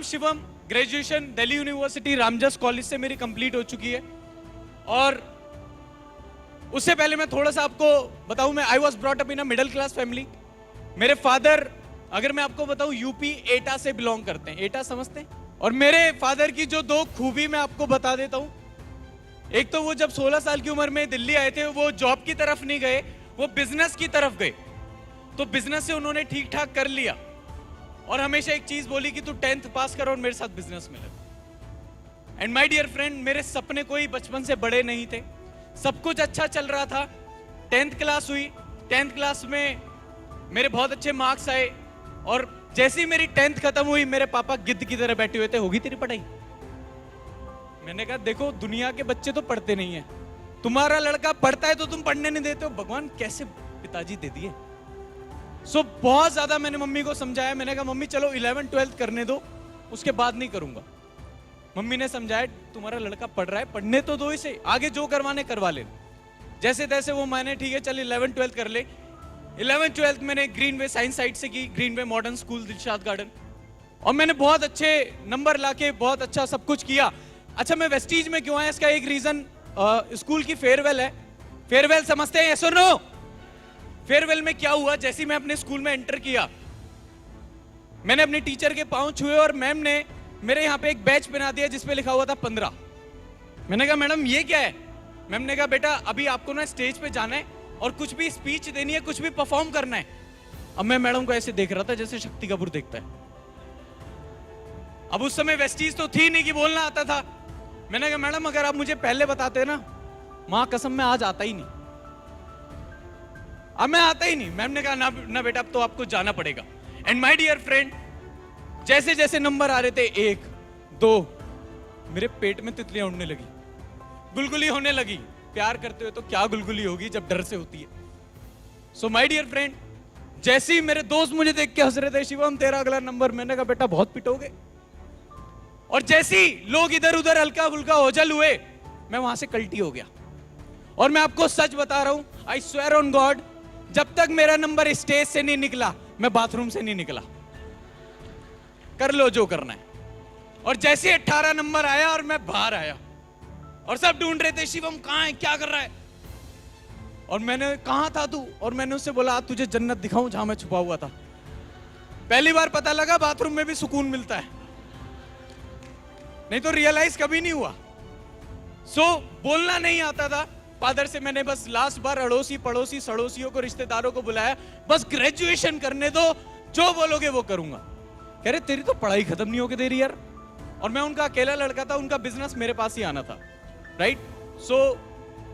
नाम Shivam, graduation Delhi university Ramjas college से मेरी कंप्लीट हो चुकी है। और उससे पहले मैं थोड़ा सा आपको बताऊं, मैं I was brought up in a middle class family. मेरे फादर, अगर मैं आपको बताऊं, यूपी एटा से बिलोंग करते हैं। एटा समझते हैं? और मेरे फादर की जो दो खूबी मैं आपको बता देता हूं। एक तो वो जब 16 साल की उम्र में दिल्ली आए थे, वो जॉब की तरफ नहीं गए, वो बिजनेस की तरफ गए। तो बिजनेस से उन्होंने ठीक ठाक कर लिया और हमेशा एक चीज बोली कि तू 10th पास कर और मेरे साथ बिजनेस में लग। एंड माय डियर फ्रेंड, मेरे सपने कोई बचपन से बड़े नहीं थे। सब कुछ अच्छा चल रहा था। 10th क्लास हुई, 10th क्लास में मेरे बहुत अच्छे मार्क्स आए और जैसे ही मेरी 10th खत्म हुई, मेरे पापा गिद्ध की तरह बैठे हुए थे, होगी तेरी पढ़ाई? मैंने कहा देखो, दुनिया के बच्चे तो पढ़ते नहीं है, तुम्हारा लड़का पढ़ता है तो तुम पढ़ने नहीं देते हो। भगवान कैसे पिताजी दे दिए। सो बहुत ज्यादा मैंने मम्मी को समझाया। मैंने कहा मम्मी चलो 11th 12th करने दो, उसके बाद नहीं करूंगा। मम्मी ने समझाया तुम्हारा लड़का पढ़ रहा है, पढ़ने तो दो इसे, आगे जो करवाने करवा ले। जैसे तैसे वो मैंने ठीक है चल 11th 12th कर ले। 11th 12th मैंने ग्रीनवे साइंस साइड से की, Greenway modern school Dilshad garden, और मैंने बहुत अच्छे नंबर लाके बहुत अच्छा सब कुछ किया। अच्छा, मैं वेस्टीज में क्यों आया, इसका एक रीजन, स्कूल की फेयरवेल है। फेयरवेल समझते हैं, यस और नो? फेयरवेल में क्या हुआ, जैसे मैं अपने स्कूल में एंटर किया, मैंने अपने टीचर के पांव छुए और मैम ने मेरे यहाँ पे एक बैच बना दिया जिसपे लिखा हुआ था 15। मैंने कहा मैडम ये क्या है? मैम ने कहा बेटा अभी आपको ना स्टेज पे जाना है और कुछ भी स्पीच देनी है, कुछ भी परफॉर्म करना है। अब मैं मैडम को ऐसे देख रहा था जैसे शक्ति कपूर देखता है। अब उस समय वेस्टीज तो थी नहीं कि बोलना आता था। मैंने कहा मैडम अगर आप मुझे पहले बताते ना, मां कसम मैं आज आता ही नहीं, अब मैं आता ही नहीं। मैम ने कहा ना बेटा, अब तो आपको जाना पड़ेगा। एंड माय डियर फ्रेंड, जैसे जैसे नंबर आ रहे थे 1 2, मेरे पेट में तितलियां उड़ने लगी, गुलगुली होने लगी। प्यार करते हुए तो क्या गुलगुली होगी जब डर से होती है। सो माय डियर फ्रेंड, जैसे ही मेरे दोस्त मुझे देख के हंस रहे थे, शिवम तेरा अगला नंबर। मैंने कहा बेटा बहुत पिटोगे। और जैसे ही लोग इधर उधर हल्का फुल्का ओझल हुए, मैं वहां से कल्टी हो गया। और मैं आपको सच बता रहा हूं, आई स्वेयर ऑन गॉड, जब तक मेरा नंबर स्टेज से नहीं निकला, मैं बाथरूम से नहीं निकला। कर लो जो करना है। और जैसे 18 नंबर आया और मैं बाहर आया और सब ढूंढ रहे थे शिवम कहां है, क्या कर रहा है। और मैंने कहां था तू, और मैंने उससे बोला आज तुझे जन्नत दिखाऊं जहां मैं छुपा हुआ था। पहली बार पता लगा बाथरूम में भी सुकून मिलता है, नहीं तो रियलाइज कभी नहीं हुआ। सो बोलना नहीं आता था। फादर से मैंने बस लास्ट बार अड़ोसी पड़ोसी सड़ोसियों को, रिश्तेदारों को बुलाया, बस ग्रेजुएशन करने दो, जो बोलोगे वो करूंगा। कह रहे तेरी तो पढ़ाई खत्म नहीं होके दे रही यार। और मैं उनका अकेला लड़का था, उनका बिजनेस मेरे पास ही आना था, right? So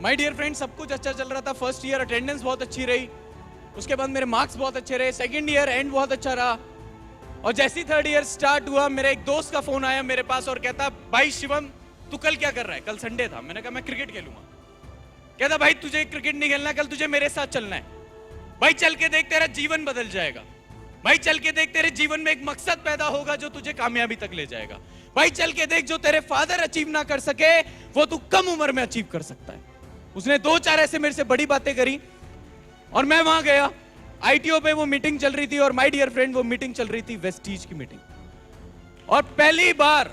my dear friend, सब कुछ अच्छा चल रहा था। फर्स्ट ईयर अटेंडेंस बहुत अच्छी रही, उसके बाद मेरे मार्क्स बहुत अच्छे रहे। सेकंड ईयर एंड बहुत अच्छा रहा। और जैसे ही थर्ड ईयर स्टार्ट हुआ, मेरे एक दोस्त का फोन आया मेरे पास और कहता भाई शिवम तू कल क्या कर रहा है? कल संडे था। मैंने कहा मैं क्रिकेट खेलूंगा। कहता भाई तुझे क्रिकेट नहीं खेलना, कल तुझे मेरे साथ चलना है। भाई चल के देख, तेरा जीवन बदल जाएगा। भाई चल के देख, तेरे जीवन में एक मकसद पैदा होगा जो तुझे कामयाबी तक ले जाएगा। भाई चल के देख, जो तेरे फादर अचीव ना कर सके वो तू कम उम्र में अचीव कर सकता है। उसने 2-4 ऐसे मेरे से बड़ी बातें करी और मैं वहां गया। आईटीओ पे वो मीटिंग चल रही थी और माय डियर फ्रेंड वो मीटिंग चल रही थी वेस्टीज की मीटिंग। और पहली बार,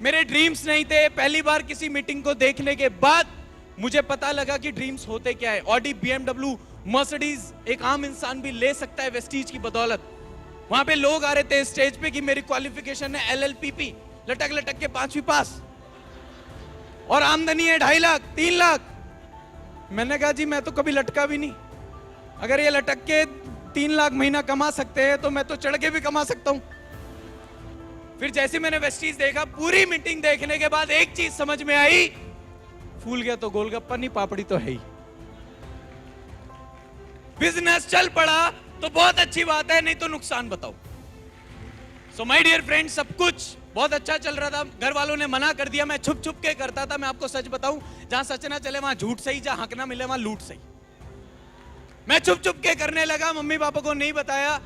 मेरे ड्रीम्स नहीं थे, पहली बार किसी मीटिंग को देखने के बाद मुझे पता लगा कि ड्रीम्स होते क्या है। ऑडी, बीएमडब्ल्यू, मर्सिडीज एक आम इंसान भी ले सकता है वेस्टीज की बदौलत। वहां पे लोग आ रहे थे स्टेज पे कि मेरी क्वालिफिकेशन है LLPP, लटक लटक के 5वीं पास, और आमदनी है 2.5 लाख 3 लाख। मैंने कहा जी मैं तो कभी लटका भी नहीं, अगर ये लटक के 3 लाख महीना कमा सकते हैं तो मैं तो चढ़ के भी कमा सकता हूं। फिर जैसे मैंने वेस्टीज देखा, पूरी मीटिंग देखने के बाद एक चीज समझ में आई, फूल गया तो गोलगप्पा नहीं, पापड़ी तो है ही। बिजनेस चल पड़ा तो बहुत अच्छी बात है, नहीं तो नुकसान बताओ। सो माय डियर फ्रेंड, सब कुछ बहुत अच्छा चल रहा था। घर वालों ने मना कर दिया, मैं छुप छुप के करता था। मैं आपको सच बताऊं, जहां सच ना चले वहां झूठ सही, जहां हक ना मिले वहां लूट सही। मैं छुप छुप के करने लगा, मम्मी पापा को नहीं बताया।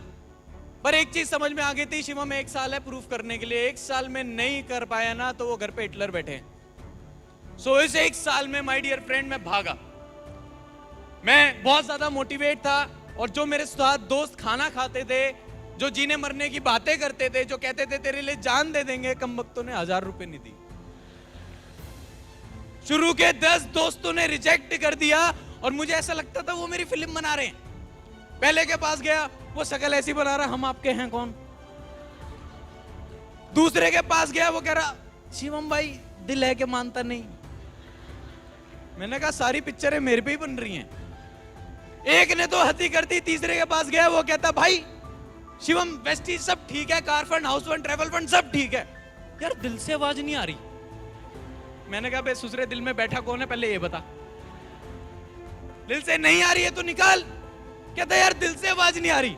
पर एक चीज समझ में आ गई थी, शिवम में 1 साल है प्रूफ करने के लिए। 1 साल में नहीं कर पाया ना तो वो घर पे हिटलर बैठे हैं। सो इस 1 साल में माय डियर फ्रेंड मैं भागा। मैं बहुत ज्यादा मोटिवेट था और जो मेरे साथ दोस्त खाना खाते थे जो जीने मरने की बातें करते थे, जो कहते थे तेरे लिए जान दे देंगे, कम वक्तों ने 1000 रुपए नहीं दी। शुरू के 10 दोस्तों ने रिजेक्ट कर दिया और मुझे ऐसा लगता था वो मेरी फिल्म बना रहे हैं। पहले के पास गया, वो शकल ऐसी बना रहा, हम आपके हैं कौन। दूसरे के पास गया, वो कह रहा शिवम भाई दिल है कि मानता नहीं। मैंने कहा सारी पिक्चरें मेरे पे ही बन रही हैं। एक ने तो हंसी कर दी, तीसरे के पास गया, वो कहता भाई शिवम वेस्टीज सब ठीक है, car fund, house fund, travel fund सब ठीक है, यार दिल से आवाज नहीं आ रही। मैंने कहा बे सुसरे दिल में बैठा कौन है पहले ये बता। दिल से नहीं आ रही है तो निकाल। कहता यार दिल से आवाज नहीं आ रही।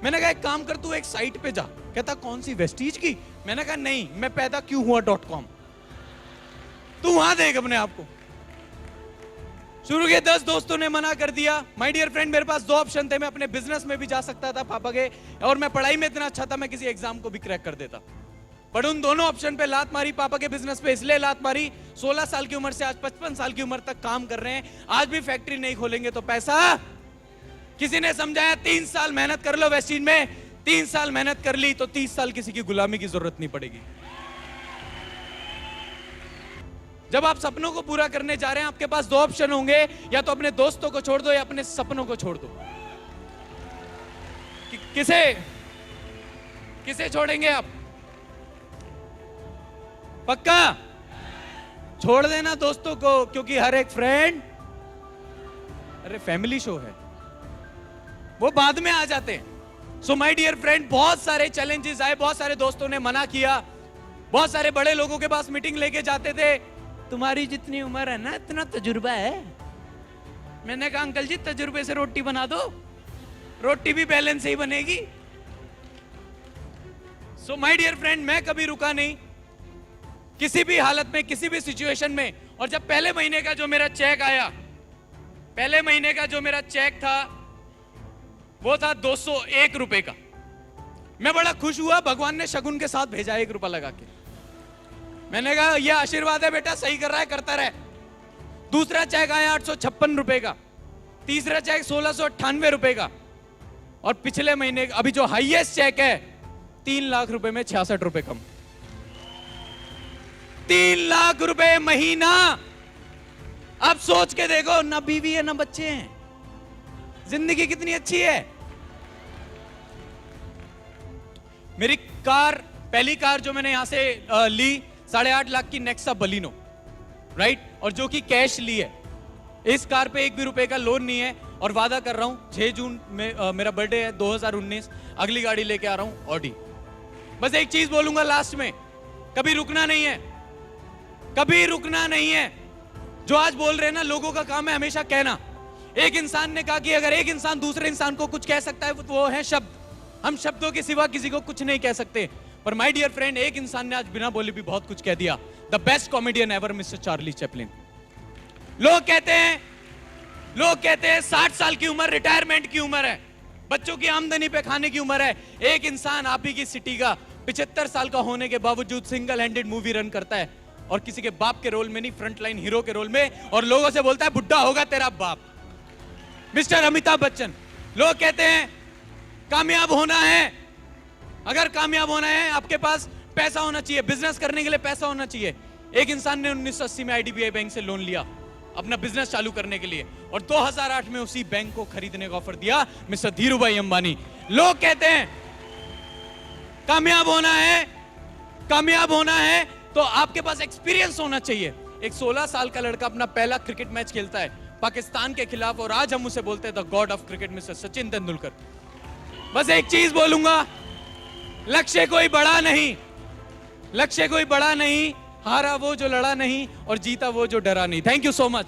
मैंने कहा एक काम कर, तू एक साइट पे जा। कहता कौन सी, वेस्टीज की। मैंने कहा नहीं, मैं पैदा क्यों हुआ .com, तू वहां देख अपने आप को। शुरू के 10 दोस्तों ने मना कर दिया। माय डियर फ्रेंड, मेरे पास 2 ऑप्शन थे। मैं अपने बिजनेस में भी जा सकता था पापा के, और मैं पढ़ाई में इतना अच्छा था मैं किसी एग्जाम को भी क्रैक कर देता। पर उन दोनों ऑप्शन पे लात मारी। पापा के बिजनेस पे इसलिए लात मारी, 16 साल की उम्र से आज 55 साल की उम्र तक काम कर रहे हैं। आज भी फैक्ट्री नहीं खोलेंगे तो पैसा। किसी ने समझाया 3 साल मेहनत कर लो वेस्टीज में, 3 साल मेहनत कर ली तो 30 साल किसी की गुलामी की जरूरत नहीं पड़ेगी। जब आप सपनों को पूरा करने जा रहे हैं, आपके पास 2 ऑप्शन होंगे, या तो अपने दोस्तों को छोड़ दो या अपने सपनों को छोड़ दो। किसे छोड़ेंगे आप? पक्का छोड़ देना दोस्तों को, क्योंकि हर एक फ्रेंड, अरे फैमिली शो है, वो बाद में आ जाते हैं। सो माय डियर फ्रेंड, बहुत सारे चैलेंजेस आए, बहुत सारे दोस्तों ने मना किया, बहुत सारे बड़े लोगों के पास मीटिंग लेके जाते थे, तुम्हारी जितनी उम्र है ना इतना तजुर्बा है। मैंने कहा अंकल जी तजुर्बे से रोटी बना दो, रोटी भी बैलेंस से ही बनेगी। सो माय डियर फ्रेंड, मैं कभी रुका नहीं किसी भी हालत में, किसी भी सिचुएशन में। और जब पहले महीने का जो मेरा चेक आया, पहले महीने का जो मेरा चेक था वो था 201 रुपए का। मैं बड़ा खुश हुआ, भगवान ने शगुन के साथ भेजा 1 रुपया लगा के। मैंने कहा यह आशीर्वाद है बेटा, सही कर रहा है, करता रहे। दूसरा चेक आया 856 रुपए का, तीसरा चेक 1698 रुपए का, और पिछले महीने अभी जो हाईएस्ट चेक है 3 लाख रुपए में 66 रुपए कम। 3 लाख रुपए महीना। अब सोच के देखो, ना बीवी है ना बच्चे हैं, जिंदगी कितनी अच्छी है। मेरी कार, पहली कार जो मैंने यहां से ली 8.5 लाख की नेक्सा बलिनो, राइट, और जो कि कैश ली है। इस कार पे 1 भी रुपए का लोन नहीं है, और वादा कर रहा हूं 6 जून में मेरा बर्थडे है 2019, अगली गाड़ी लेके आ रहा हूं ऑडी। बस एक चीज बोलूंगा लास्ट में, कभी रुकना नहीं है, कभी रुकना नहीं है। जो आज बोल रहे हैं ना, लोगों का काम है हमेशा कहना। एक इंसान ने कहा कि अगर एक इंसान दूसरे इंसान को कुछ कह सकता है तो वो है शब्द। हम शब्दों के सिवा किसी को कुछ नहीं कह सकते। पर माय डियर फ्रेंड, एक इंसान ने आज बिना बोले भी बहुत कुछ कह दिया। The best comedian ever, mister Charlie Chaplin. लोग कहते हैं 60 साल की उम्र रिटायरमेंट की उम्र है, बच्चों की आमदनी पे खाने की उम्र है। एक इंसान आप ही की सिटी का 75 साल का होने के बावजूद सिंगल हैंडेड मूवी रन करता है, और किसी के बाप के रोल में नहीं, फ्रंट लाइन हीरो के रोल में, और लोगों से बोलता है बुढ़ा होगा तेरा बाप, मिस्टर अमिताभ बच्चन। लोग कहते हैं कामयाब होना है, अगर कामयाब होना है आपके पास पैसा होना चाहिए, बिजनेस करने के लिए पैसा होना चाहिए। एक इंसान ने 1980 में आईडीबीआई बैंक से लोन लिया अपना बिजनेस चालू करने के लिए, और 2008 में उसी बैंक को खरीदने का ऑफर दिया मिस्टर धीरूभाई अंबानी। लोग कहते हैं कामयाब होना है तो आपके पास एक्सपीरियंस होना चाहिए। एक 16 साल का लड़का अपना पहला क्रिकेट मैच खेलता है पाकिस्तान के खिलाफ, और आज हम उसे बोलते हैं the God of cricket mister Sachin Tendulkar. बस एक चीज बोलूंगा, लक्ष्य कोई बड़ा नहीं, हारा वो जो लड़ा नहीं और जीता वो जो डरा नहीं। Thank you so much.